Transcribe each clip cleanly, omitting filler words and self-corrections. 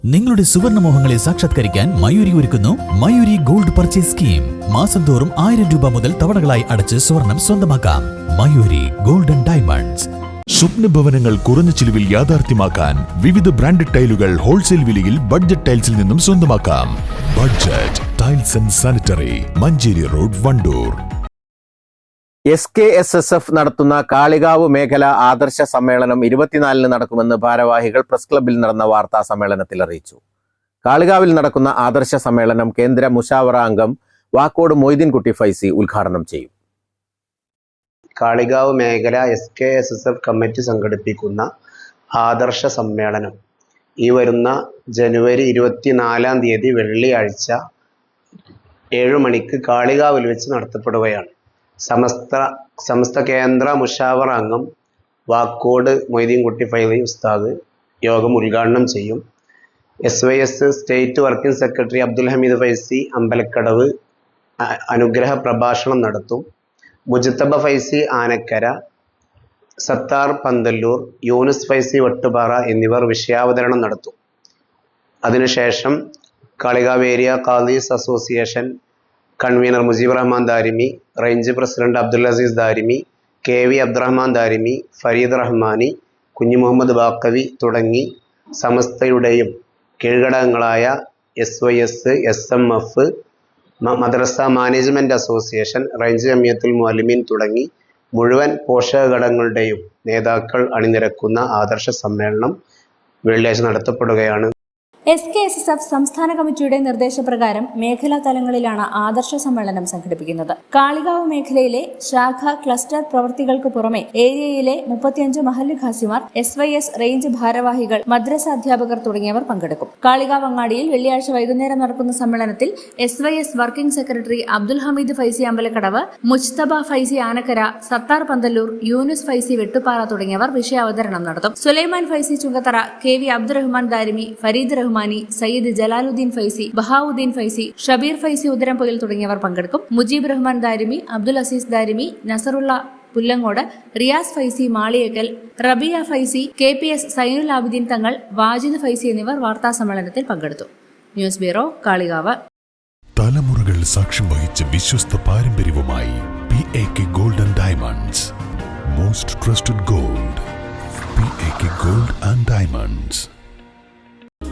നിങ്ങളുടെ സുവർണമോഹങ്ങളെ സാക്ഷാത്കരിക്കാൻ മയൂരി ഒരുക്കുന്നു മയൂരി ഗോൾഡ് പർച്ചേസ് സ്കീം. മാസം തോറും 1000 രൂപ മുതൽ തവണകളായി അടച്ച് സ്വർണം സ്വന്തമാക്കാം. Mayuri golden diamonds. സ്വപ്ന ഭവനങ്ങൾ കുറഞ്ഞ ചിലവിൽ യാഥാർത്ഥ്യമാക്കാൻ വിവിധ ബ്രാൻഡഡ് ടൈലുകൾ ഹോൾസെയിൽ വിലയിൽ ബഡ്ജറ്റ് ടൈൽസിൽ നിന്നും സ്വന്തമാക്കാം. Budget tiles and sanitary, Manjeri road, Wandoor. SKSSF നടത്തുന്ന കാളികാവ് മേഖല ആദർശ സമ്മേളനം 24-ന് നടക്കുമെന്ന് ഭാരവാഹികൾ പ്രസ് ക്ലബ്ബിൽ നടന്ന വാർത്താ സമ്മേളനത്തിൽ അറിയിച്ചു. കാളികാവിൽ നടക്കുന്ന ആദർശ സമ്മേളനം കേന്ദ്ര മുഷാവറ അംഗം വാക്കോട് മൊയ്തീൻകുട്ടി ഫൈസി ഉദ്ഘാടനം ചെയ്യും. കാളികാവ് മേഖല SKSSF കമ്മിറ്റി സംഘടിപ്പിക്കുന്ന ആദർശ സമ്മേളനം ഈ വരുന്ന ജനുവരി 24-ാം തീയതി വെള്ളിയാഴ്ച 7 മണിക്ക് കാളികാവിൽ വെച്ച് നടത്തപ്പെടുകയാണ്. സമസ്ത കേന്ദ്ര മുഷാവറ അംഗം വാക്കോട് മൊയ്തീൻകുട്ടി ഫൈസി ഉസ്താദ് യോഗം ഉദ്ഘാടനം ചെയ്യും. SYS state working secretary Abdul Hameed Faizi Ambalakkadavu അനുഗ്രഹ പ്രഭാഷണം നടത്തും. മുജ്തബ ഫൈസി ആനക്കര, സത്താർ പന്തല്ലൂർ, യൂനുസ് ഫൈസി വട്ടുപാറ എന്നിവർ വിഷയാവതരണം നടത്തും. അതിനുശേഷം കാളികാവ് ഏരിയ ഖാദീസ് association convener Mujeeb Rahman Darimi, range president Abdul Azeez Darimi, KV Abdurahman Darimi, Fareed Rahmani, Kunhu Muhammed Baqavi തുടങ്ങി സമസ്തയുടെയും കീഴ്ഘടകങ്ങളായ SYS, SMF, മദ്രസ management association, range Jamiyyathul Muallimeen തുടങ്ങി മുഴുവൻ പോഷക ഘടകങ്ങളുടെയും നേതാക്കൾ അണിനിരക്കുന്ന ആദർശ സമ്മേളനം വെള്ളിയാഴ്ച നടത്തപ്പെടുകയാണ്. SKSSF സംസ്ഥാന കമ്മിറ്റിയുടെ നിർദ്ദേശപ്രകാരം മേഖലാ തലങ്ങളിലാണ് ആദർശ സമ്മേളനം സംഘടിപ്പിക്കുന്നത്. കാളികാവ് മേഖലയിലെ ശാഖ ക്ലസ്റ്റർ പ്രവൃത്തികൾക്ക് പുറമെ ഏരിയയിലെ 35 മഹല്ല് ഖാസിമാർ, SYS റേഞ്ച് ഭാരവാഹികൾ, മദ്രസ അധ്യാപകർ തുടങ്ങിയവർ പങ്കെടുക്കും. കാളികാവ് അങ്ങാടിയിൽ വെള്ളിയാഴ്ച വൈകുന്നേരം നടക്കുന്ന സമ്മേളനത്തിൽ SYS working secretary Abdul Hameed Faizi Ambalakkadavu, Mujthaba Faizi Anakkara, Sathar Pandallur, Yunus Faizi Vettupara തുടങ്ങിയവർ വിഷയാവതരണം നടത്തും. സുലൈമാൻ ഫൈസി ചുങ്കത്തറ, KV അബ്ദുറഹ്മാൻ ദാരിമി, ഫരീദ് റഹ്മാനി, സയ്യിദ് ജലാലുദ്ദീൻ ഫൈസി, ബഹാവുദ്ദീൻ ഫൈസി, ഷബീർ ഫൈസി ഉദരംപൊയിൽ തുടങ്ങിയവർ പങ്കെടുക്കും. മുജീബ് റഹ്മാൻ ദാരിമി, അബ്ദുൽ അസീസ് ദാരിമി, നസറുള്ള പുല്ലങ്ങോട്, റിയാസ് ഫൈസി മാളിയേക്കൽ, റബിയ ഫൈസി, KPS സൈനുൽ ആബിദീൻ തങ്ങൾ, വാജിദ് ഫൈസി എന്നിവർ വാർത്താ സമ്മേളനത്തിൽ പങ്കെടുത്തു. News bureau, Kalikavu. തലമുറകൾ സാക്ഷ്യം വഹിച്ച വിശ്വസ്ത പാരമ്പര്യവുമായി PAK gold and diamonds. Most trusted gold, PAK gold and diamonds.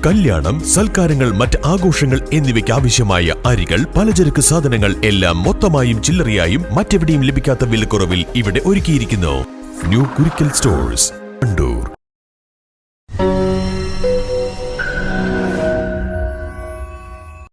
കല്യാണം, സൽക്കാരങ്ങൾ, മറ്റ് ആഘോഷങ്ങൾ എന്നിവയ്ക്ക് ആവശ്യമായ അരികൾ, പലചരക്ക് സാധനങ്ങൾ എല്ലാം മൊത്തമായും ചില്ലറയായും മറ്റെവിടെയും ലഭിക്കാത്ത വിലക്കുറവിൽ ഇവിടെ ഒരുക്കിയിരിക്കുന്നു. New Kurikkal stores,